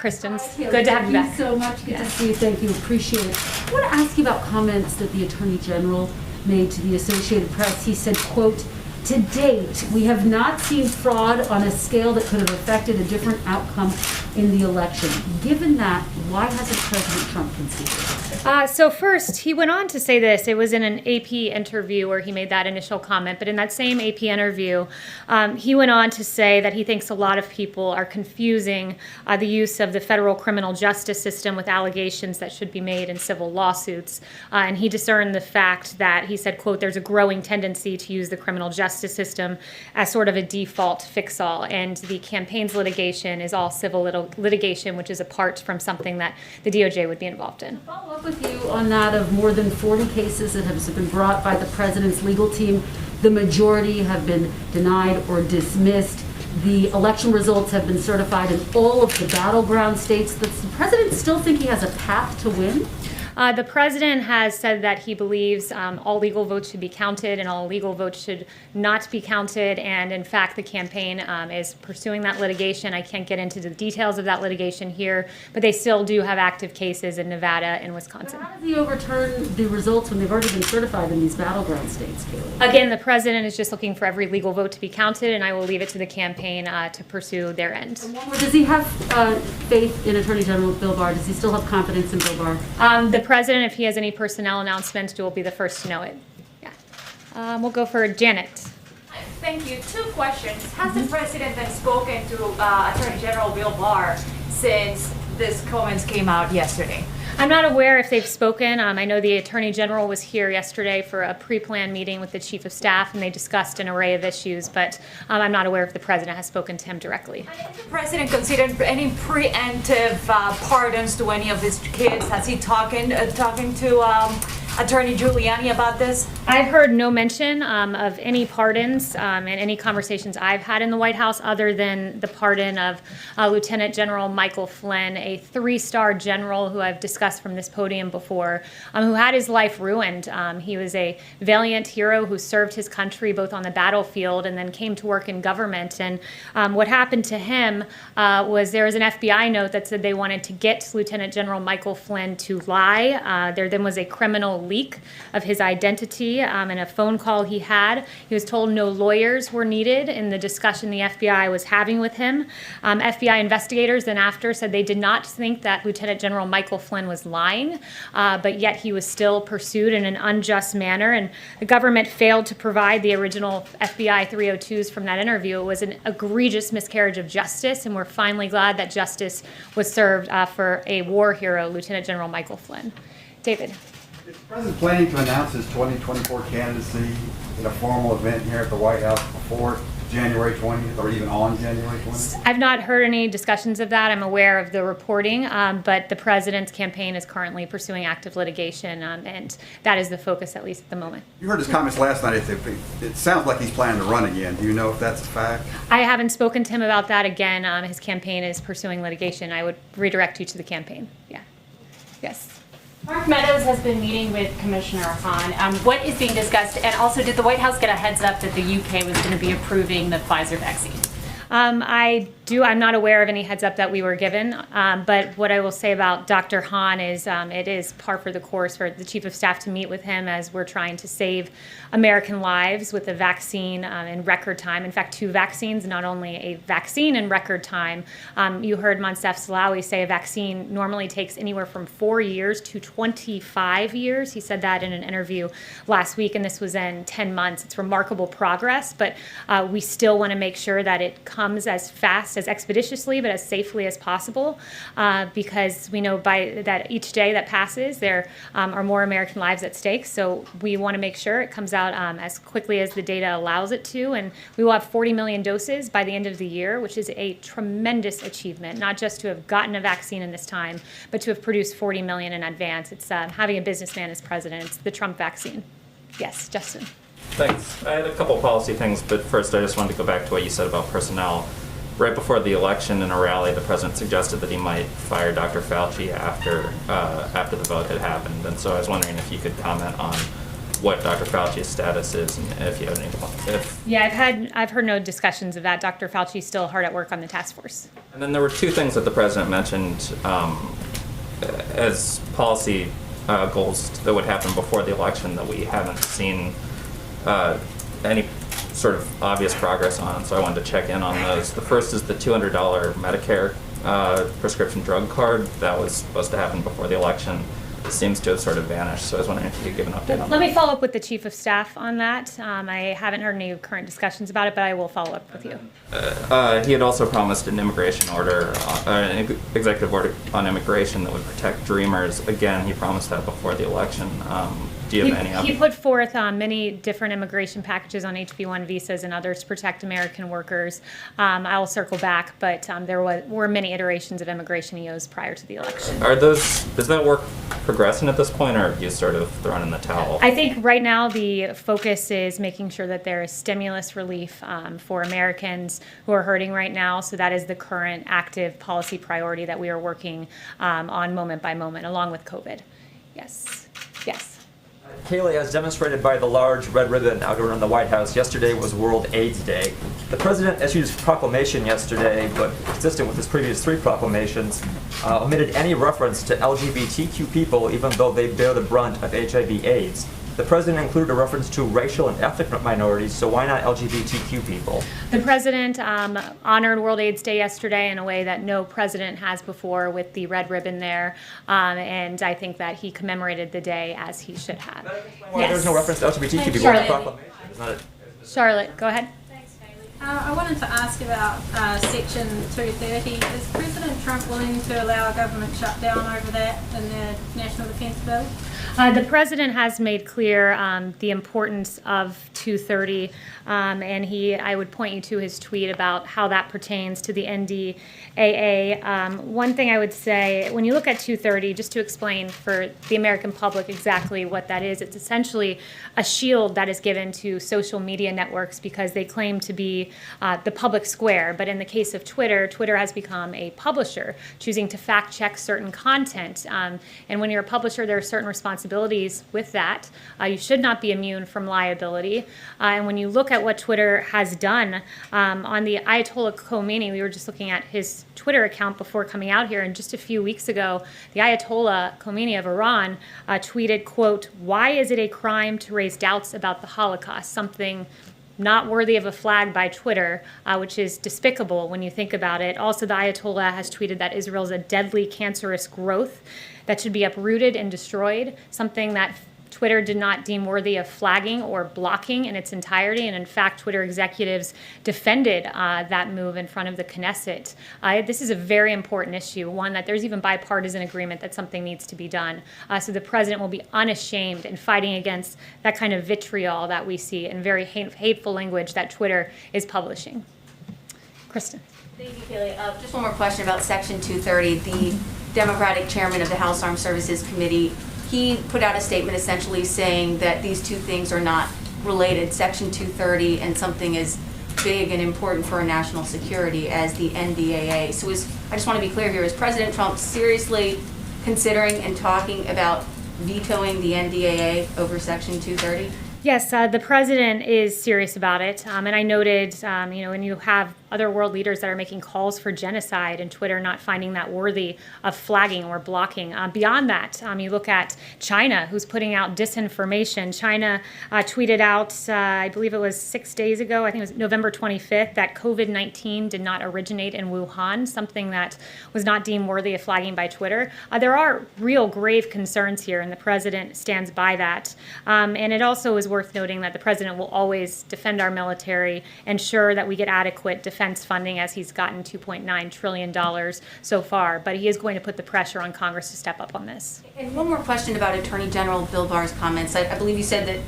Kristen. Hi, Good to have you back. Thank you so much. Good to see you. Thank you. Appreciate it. I want to ask you about comments that the Attorney General made to the Associated Press. He said, quote, "To date, we have not seen fraud on a scale that could have affected a different outcome in the election." Given that, why hasn't President Trump conceded? So first, he went on to say this. It was in an AP interview where he made that initial comment. But in that same AP interview, he went on to say that he thinks a lot of people are confusing the use of the federal criminal justice system with allegations that should be made in civil lawsuits. And he discerned the fact that, he said, quote, "There's a growing tendency to use the criminal justice system as sort of a default fix-all. And the campaign's litigation is all civil litigation, which is apart from something that the DOJ would be involved in." Follow up with you on that of more than 40 cases that have been brought by the president's legal team. The majority have been denied or dismissed. The election results have been certified in all of the battleground states. Does the president still think he has a path to win? The president has said that he believes all legal votes should be counted and all illegal votes should not be counted. And in fact, the campaign is pursuing that litigation. I can't get into the details of that litigation here, but they still do have active cases in Nevada and Wisconsin. But how does he overturn the results when they've already been certified in these battleground states, Kayleigh? Again, the president is just looking for every legal vote to be counted, and I will leave it to the campaign to pursue their end. Does he have faith in Attorney General Bill Barr? Does he still have confidence in Bill Barr? The president, if he has any personnel announcements, will be the first to know it. Yeah. We'll go for Janet. Thank you. Two questions. Has the president then spoken to Attorney General Bill Barr since these comments came out yesterday? I'm not aware if they've spoken. I know the Attorney General was here yesterday for a pre-planned meeting with the Chief of Staff, and they discussed an array of issues, but I'm not aware if the President has spoken to him directly. Has the President considered any preemptive pardons to any of his kids? Has he talking to Attorney Giuliani about this? I've heard no mention of any pardons in any conversations I've had in the White House other than the pardon of Lieutenant General Michael Flynn, a 3-star general who I've discussed from this podium before, who had his life ruined. He was a valiant hero who served his country both on the battlefield and then came to work in government. And what happened to him was there was an FBI note that said they wanted to get Lieutenant General Michael Flynn to lie. There then was a criminal leak of his identity in a phone call he had. He was told no lawyers were needed in the discussion the FBI was having with him. FBI investigators then after said they did not think that Lieutenant General Michael Flynn was lying, but yet he was still pursued in an unjust manner, and the government failed to provide the original FBI 302s from that interview. It was an egregious miscarriage of justice, and we're finally glad that justice was served for a war hero, Lieutenant General Michael Flynn. David. Is the President planning to announce his 2024 candidacy in a formal event here at the White House before January 20th or even on January 20th? I've not heard any discussions of that. I'm aware of the reporting, but the president's campaign is currently pursuing active litigation, and that is the focus, at least at the moment. You heard his comments last night. It sounds like he's planning to run again. Do you know if that's a fact? I haven't spoken to him about that. Again, his campaign is pursuing litigation. I would redirect you to the campaign. Yeah. Yes. Mark Meadows has been meeting with Commissioner Hahn. What is being discussed? And also, did the White House get a heads up that the UK was going to be approving the Pfizer vaccine? I'm not aware of any heads up that we were given, but what I will say about Dr. Hahn is it is par for the course for the Chief of Staff to meet with him as we're trying to save American lives with a vaccine in record time. In fact, 2 vaccines, not only a vaccine in record time. You heard Moncef Slaoui say a vaccine normally takes anywhere from 4 years to 25 years. He said that in an interview last week, and this was in 10 months. It's remarkable progress, but we still want to make sure that it comes as fast, as expeditiously, but as safely as possible, because we know by that each day that passes, there are more American lives at stake. So we want to make sure it comes out as quickly as the data allows it to, and we will have 40 million doses by the end of the year, which is a tremendous achievement, not just to have gotten a vaccine in this time, but to have produced 40 million in advance. It's having a businessman as president. It's the Trump vaccine. Yes, Justin. Thanks. I had a couple policy things, but first I just wanted to go back to what you said about personnel. Right before the election in a rally, the president suggested that he might fire Dr. Fauci after the vote had happened. And so I was wondering if you could comment on what Dr. Fauci's status is, and if you have any, Yeah, I've heard no discussions of that. Dr. Fauci's still hard at work on the task force. And then there were two things that the president mentioned as policy goals that would happen before the election that we haven't seen any sort of obvious progress on, so I wanted to check in on those. The first is the $200 Medicare prescription drug card that was supposed to happen before the election. It seems to have sort of vanished, so I was wondering if you could give an update on Let that. me follow up with the chief of staff on that. I haven't heard any current discussions about it, but I will follow up with you. He had also promised an immigration order, an executive order on immigration that would protect dreamers. Again, he promised that before the election. Do you have any He update? put forth many different immigration packages on HB1 visas and others to protect American workers. I will circle back, but there were many iterations of immigration EOs prior to the election. Is that work progressing at this point, or have you sort of thrown in the towel? I think right now the focus is making sure that there is stimulus relief for Americans who are hurting right now. So that is the current active policy priority that we are working on moment by moment, along with COVID. Yes. Yes. Kayleigh, as demonstrated by the large red ribbon out around the White House, yesterday was World AIDS Day. The president issued his proclamation yesterday, but consistent with his previous three proclamations, omitted any reference to LGBTQ people, even though they bear the brunt of HIV/AIDS. The president included a reference to racial and ethnic minorities, so why not LGBTQ people? The president honored World AIDS Day yesterday in a way that no president has before, with the red ribbon there, and I think that he commemorated the day as he should have. Why there's no reference to LGBTQ people in the Charlotte. proclamation? Isn't that it? Charlotte, go ahead. Thanks, Kayleigh. I wanted to ask about Section 230. Is President Trump willing to allow a government shutdown over that in the National Defense Bill? The president has made clear the importance of 230, and I would point you to his tweet about how that pertains to the NDAA. One thing I would say, when you look at 230, just to explain for the American public exactly what that is, it's essentially a shield that is given to social media networks because they claim to be the public square. But in the case of Twitter, Twitter has become a publisher, choosing to fact check certain content. And when you're a publisher, there are certain responsibilities with that. You should not be immune from liability. And when you look at what Twitter has done on the Ayatollah Khomeini, we were just looking at his Twitter account before coming out here, and just a few weeks ago, the Ayatollah Khomeini of Iran tweeted, quote, "Why is it a crime to raise doubts about the Holocaust?" Something not worthy of a flag by Twitter, which is despicable when you think about it. Also, the Ayatollah has tweeted that Israel is a deadly, cancerous growth that should be uprooted and destroyed, something that Twitter did not deem worthy of flagging or blocking in its entirety. And in fact, Twitter executives defended that move in front of the Knesset. This is a very important issue, one that there's even bipartisan agreement that something needs to be done. So the president will be unashamed in fighting against that kind of vitriol that we see and very hateful language that Twitter is publishing. Kristen. Thank you, Kayleigh. Just one more question about Section 230. The Democratic chairman of the House Armed Services Committee, he put out a statement essentially saying that these two things are not related, Section 230 and something as big and important for our national security as the NDAA. So I just want to be clear here, is President Trump seriously considering and talking about vetoing the NDAA over Section 230? Yes, the president is serious about it, and I noted, when you have other world leaders that are making calls for genocide and Twitter not finding that worthy of flagging or blocking. Beyond that, you look at China, who's putting out disinformation. China tweeted out, I believe it was 6 days ago, I think it was November 25th, that COVID-19 did not originate in Wuhan, something that was not deemed worthy of flagging by Twitter. There are real grave concerns here, and the president stands by that. And it also is worth noting that the president will always defend our military, ensure that we get adequate defense funding, as he's gotten $2.9 trillion so far. But he is going to put the pressure on Congress to step up on this. And one more question about Attorney General Bill Barr's comments. I believe you said that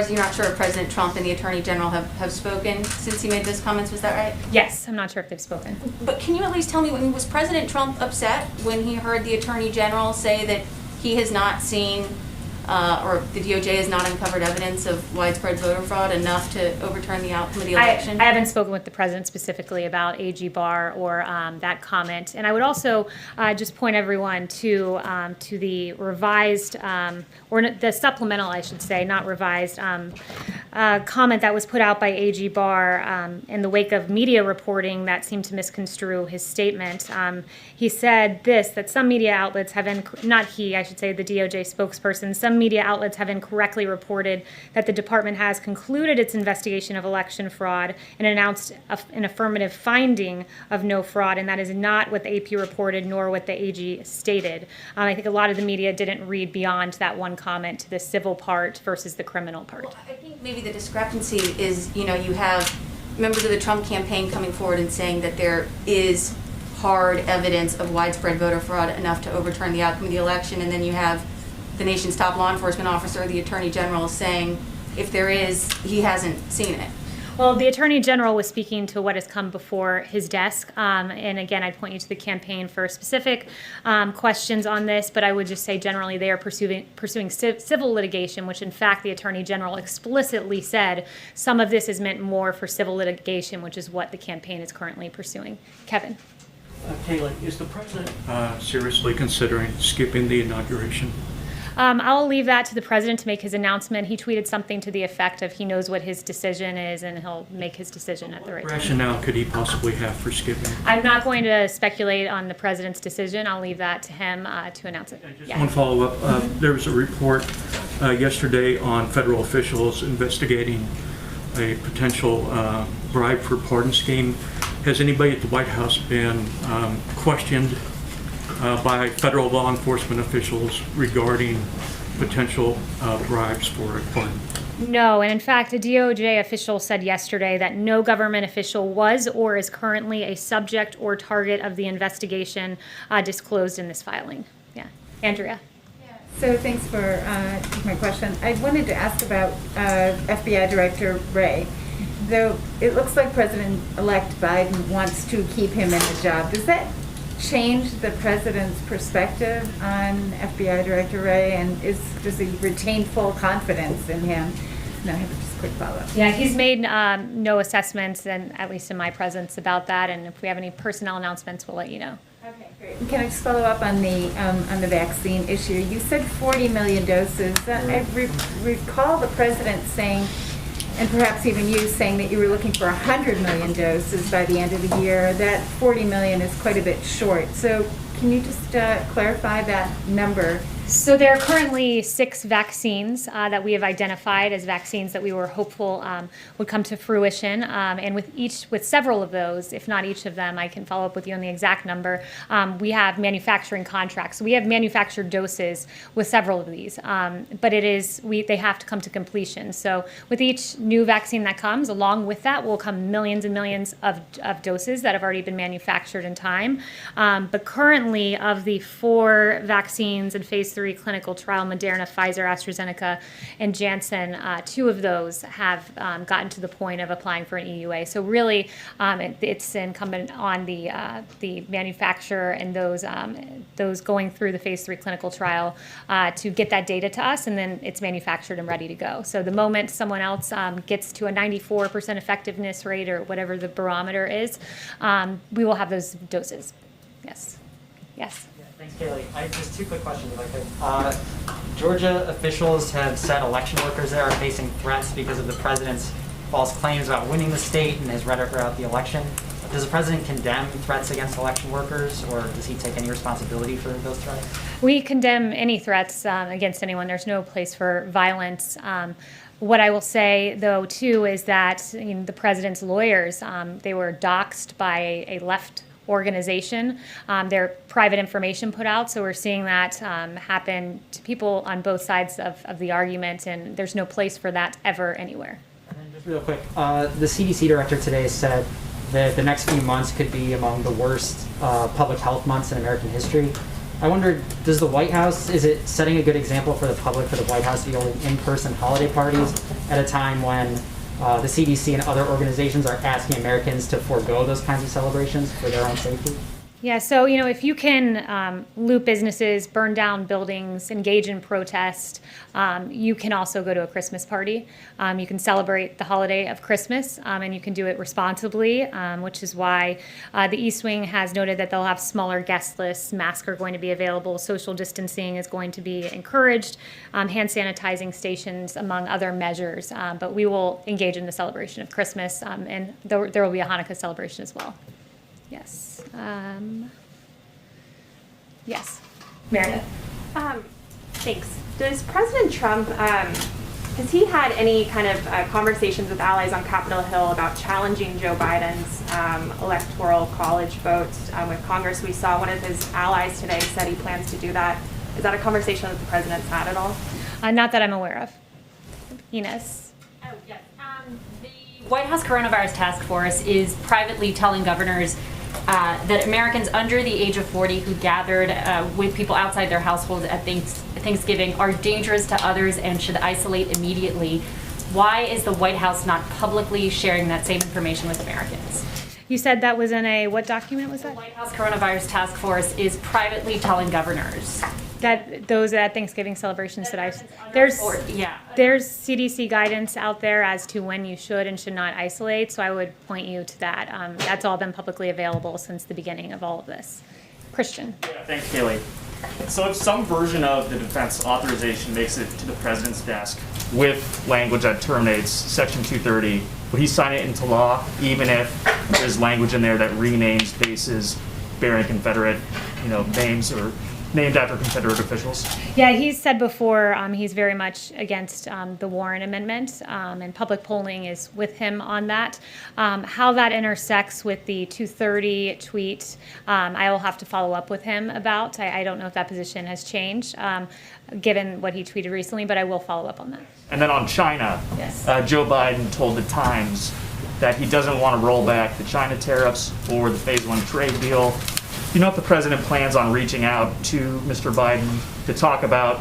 you're not sure if President Trump and the Attorney General have spoken since he made those comments. Was that right? Yes, I'm not sure if they've spoken. But can you at least tell me, was President Trump upset when he heard the Attorney General say that he has not seen or the DOJ has not uncovered evidence of widespread voter fraud enough to overturn the outcome of the election? I haven't spoken with the president specifically about AG Barr or that comment. And I would also just point everyone to the revised, or the supplemental, I should say, not revised, comment that was put out by AG Barr in the wake of media reporting that seemed to misconstrue his statement. He said that some media outlets have, not he, I should say, the DOJ spokesperson, some media outlets have incorrectly reported that the department has concluded its investigation of election fraud and announced an affirmative finding of no fraud, and that is not what the AP reported nor what the AG stated. I think a lot of the media didn't read beyond that one comment to the civil part versus the criminal part. Well, I think maybe the discrepancy is, you have members of the Trump campaign coming forward and saying that there is hard evidence of widespread voter fraud enough to overturn the outcome of the election, and then you have the nation's top law enforcement officer, the Attorney General, saying if there is, he hasn't seen it. Well, the Attorney General was speaking to what has come before his desk. And again, I'd point you to the campaign for specific questions on this, but I would just say generally they are pursuing civil litigation, which in fact the Attorney General explicitly said some of this is meant more for civil litigation, which is what the campaign is currently pursuing. Kevin. Kayleigh, is the president seriously considering skipping the inauguration? I'll leave that to the president to make his announcement. He tweeted something to the effect of he knows what his decision is and he'll make his decision at the right time. What rationale could he possibly have for skipping? I'm not going to speculate on the president's decision. I'll leave that to him to announce it. Just one follow-up. There was a report yesterday on federal officials investigating a potential bribe for pardon scheme. Has anybody at the White House been questioned by federal law enforcement officials regarding potential bribes for a pardon? No, and in fact, a DOJ official said yesterday that no government official was or is currently a subject or target of the investigation disclosed in this filing. Yeah, Andrea. So thanks for taking my question. I wanted to ask about FBI Director Wray. Though it looks like President-elect Biden wants to keep him in the job, does that change the president's perspective on FBI Director Wray, and does he retain full confidence in him? No, I have just a quick follow-up. Yeah, he's made no assessments, and at least in my presence, about that. And if we have any personnel announcements, we'll let you know. Okay, great. Can I just follow up on the vaccine issue? You said 40 million doses. I recall the president saying, and perhaps even you saying, that you were looking for 100 million doses by the end of the year. That 40 million is quite a bit short. So can you just clarify that number? So there are currently 6 vaccines that we have identified as vaccines that we were hopeful would come to fruition. And with several of those, if not each of them, I can follow up with you on the exact number. We have manufacturing contracts. So we have manufactured doses with several of these, but they have to come to completion. So with each new vaccine that comes, along with that will come millions and millions of doses that have already been manufactured in time. But currently, of the 4 vaccines in phase 3 clinical trial, Moderna, Pfizer, AstraZeneca, and Janssen, 2 of those have gotten to the point of applying for an EUA. So really, it's incumbent on the manufacturer and those going through the phase 3 clinical trial to get that data to us, and then it's manufactured and ready to go. So the moment someone else gets to a 94% effectiveness rate or whatever the barometer is, we will have those doses. Yes. Yes. Thanks, Kayleigh. I have just 2 quick questions, if I could. Georgia officials have said election workers there are facing threats because of the president's false claims about winning the state and his rhetoric throughout the election. Does the president condemn threats against election workers, or does he take any responsibility for those threats? We condemn any threats against anyone. There's no place for violence. What I will say, though, too, is that the president's lawyers, they were doxxed by a left organization. Their private information put out, so we're seeing that happen to people on both sides of the argument, and there's no place for that ever anywhere. And then just real quick, the CDC director today said that the next few months could be among the worst public health months in American history. I wonder, does the White House, is it setting a good example for the public for the White House to be holding in-person holiday parties at a time when the CDC and other organizations are asking Americans to forego those kinds of celebrations for their own safety? Yeah, so, if you can loot businesses, burn down buildings, engage in protest, you can also go to a Christmas party. You can celebrate the holiday of Christmas, and you can do it responsibly, which is why the East Wing has noted that they'll have smaller guest lists, masks are going to be available, social distancing is going to be encouraged, hand sanitizing stations, among other measures. But we will engage in the celebration of Christmas, and there will be a Hanukkah celebration as well. Yes. Yes. Meredith. Thanks. Does President Trump, has he had any kind of conversations with allies on Capitol Hill about challenging Joe Biden's electoral college vote with Congress? We saw one of his allies today said he plans to do that. Is that a conversation that the president's had at all? Not that I'm aware of. Inez. Oh, yes. The White House Coronavirus Task Force is privately telling governors that Americans under the age of 40 who gathered with people outside their households at Thanksgiving are dangerous to others and should isolate immediately. Why is the White House not publicly sharing that same information with Americans? You said that was in what document was that? The White House Coronavirus Task Force is privately telling governors. That those at Thanksgiving celebrations there's CDC guidance out there as to when you should and should not isolate, so I would point you to that. That's all been publicly available since the beginning of all of this. Christian. Yeah, thanks, Kayleigh. So if some version of the defense authorization makes it to the president's desk with language that terminates Section 230, would he sign it into law, even if there's language in there that renames bases bearing Confederate, names or named after Confederate officials? Yeah, he's said before he's very much against the Warren Amendment, and public polling is with him on that. How that intersects with the 230 tweet, I will have to follow up with him about. I don't know if that position has changed, given what he tweeted recently, but I will follow up on that. And then on China, yes. Joe Biden told the Times that he doesn't want to roll back the China tariffs or the Phase 1 trade deal. Do you know if the president plans on reaching out to Mr. Biden to talk about,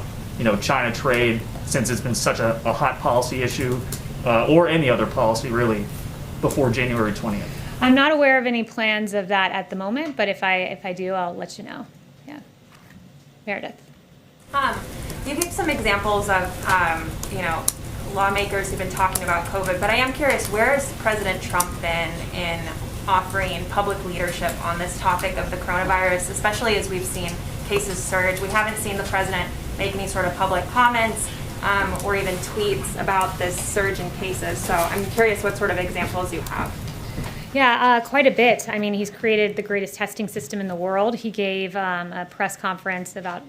China trade, since it's been such a hot policy issue, or any other policy really, before January 20th? I'm not aware of any plans of that at the moment, but if I do, I'll let you know. Yeah. Meredith. You gave some examples of, lawmakers who've been talking about COVID, but I am curious, where has President Trump been in offering public leadership on this topic of the coronavirus, especially as we've seen cases surge? We haven't seen the president make any sort of public comments or even tweets about this surge in cases. So I'm curious what sort of examples you have. Yeah, quite a bit. I mean, he's created the greatest testing system in the world. He gave a press conference about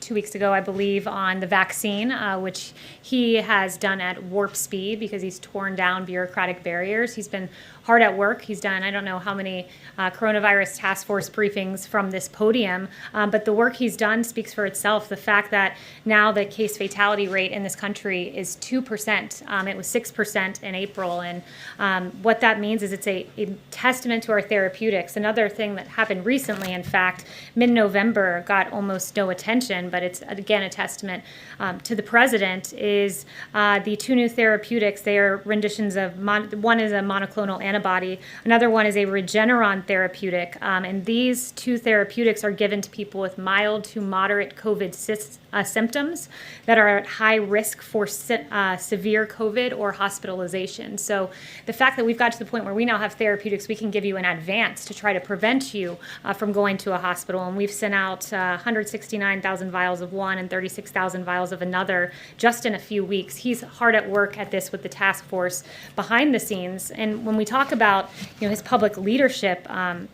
2 weeks ago, I believe, on the vaccine, which he has done at warp speed because he's torn down bureaucratic barriers. He's been hard at work. He's done, I don't know how many coronavirus task force briefings from this podium, but the work he's done speaks for itself. The fact that now the case fatality rate in this country is 2%. It was 6% in April, and what that means is it's a testament to our therapeutics. Another thing that happened recently, in fact, mid-November, got almost no attention, but it's again a testament to the president, is the two new therapeutics. They are renditions of, one is a monoclonal antibody, another one is a Regeneron therapeutic, and these two therapeutics are given to people with mild to moderate COVID symptoms that are at high risk for severe COVID or hospitalization. So the fact that we've got to the point where we now have therapeutics we can give you in advance to try to prevent you from going to a hospital, and we've sent out 169,000 vials of one and 36,000 vials of another just in a few weeks. He's hard at work at this with the task force behind the scenes. And when we talk about his public leadership,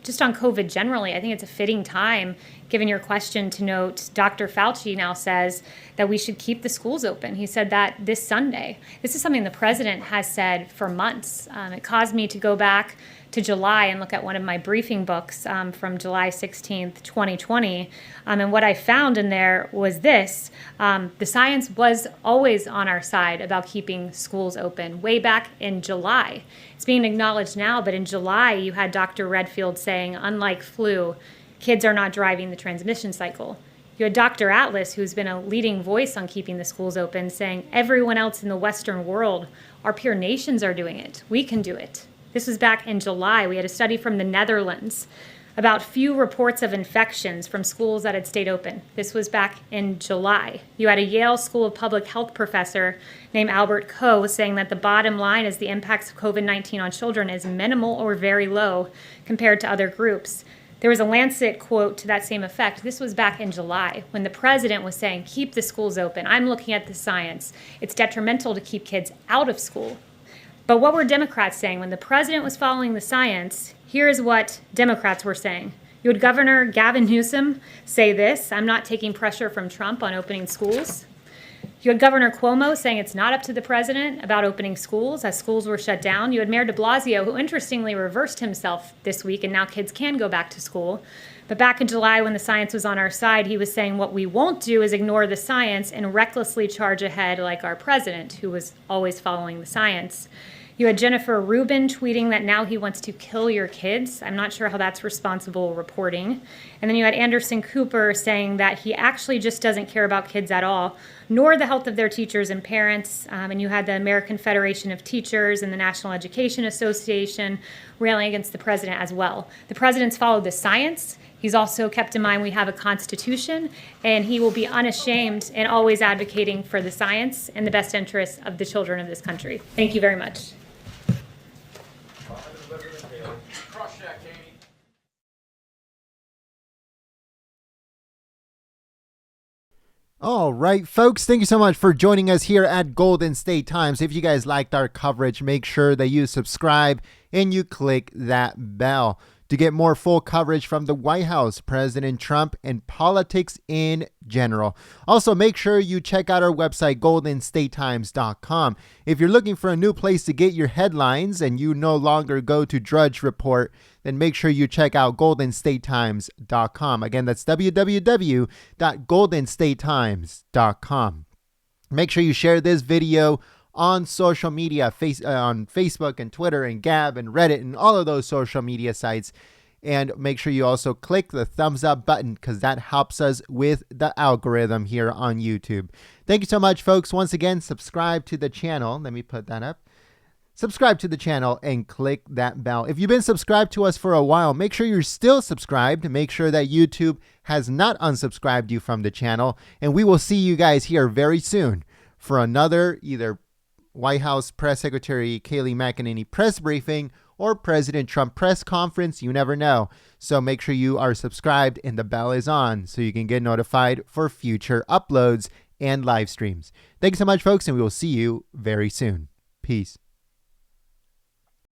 just on COVID generally, I think it's a fitting time, given your question, to note Dr. Fauci now says that we should keep the schools open. He said that this Sunday. This is something the president has said for months. It caused me to go back to July and look at one of my briefing books from July 16th, 2020. And what I found in there was this. The science was always on our side about keeping schools open way back in July. It's being acknowledged now, but in July you had Dr. Redfield saying, unlike flu, kids are not driving the transmission cycle. You had Dr. Atlas, who's been a leading voice on keeping the schools open, saying everyone else in the Western world, our peer nations are doing it. We can do it. This was back in July. We had a study from the Netherlands about few reports of infections from schools that had stayed open. This was back in July. You had a Yale School of Public Health professor named Albert Coe saying that the bottom line is the impacts of COVID-19 on children is minimal or very low compared to other groups. There was a Lancet quote to that same effect. This was back in July when the president was saying, keep the schools open. I'm looking at the science. It's detrimental to keep kids out of school. But what were Democrats saying? When the president was following the science, here's what Democrats were saying. You had Governor Gavin Newsom say this, I'm not taking pressure from Trump on opening schools. You had Governor Cuomo saying it's not up to the president about opening schools as schools were shut down. You had Mayor de Blasio, who interestingly reversed himself this week, and now kids can go back to school. But back in July, when the science was on our side, he was saying what we won't do is ignore the science and recklessly charge ahead like our president, who was always following the science. You had Jennifer Rubin tweeting that now he wants to kill your kids. I'm not sure how that's responsible reporting. And then you had Anderson Cooper saying that he actually just doesn't care about kids at all, nor the health of their teachers and parents. And you had the American Federation of Teachers and the National Education Association railing against the president as well. The president's followed the science. He's also kept in mind we have a constitution, and he will be unashamed and always advocating for the science and the best interests of the children of this country. Thank you very much. All right, folks, thank you so much for joining us here at Golden State Times. If you guys liked our coverage, make sure that you subscribe and you click that bell to get more full coverage from the White House, President Trump, and politics in general. Also, make sure you check out our website, goldenstatetimes.com. If you're looking for a new place to get your headlines and you no longer go to Drudge Report, then make sure you check out goldenstatetimes.com. Again, that's www.goldenstatetimes.com. Make sure you share this video on social media, on Facebook and Twitter and Gab and Reddit and all of those social media sites. And make sure you also click the thumbs up button because that helps us with the algorithm here on YouTube. Thank you so much, folks. Once again, subscribe to the channel. Let me put that up. Subscribe to the channel and click that bell. If you've been subscribed to us for a while, make sure you're still subscribed. Make sure that YouTube has not unsubscribed you from the channel. And we will see you guys here very soon for another either White House Press Secretary Kayleigh McEnany press briefing or President Trump press conference. You never know. So make sure you are subscribed and the bell is on so you can get notified for future uploads and live streams. Thanks so much, folks, and we will see you very soon. Peace.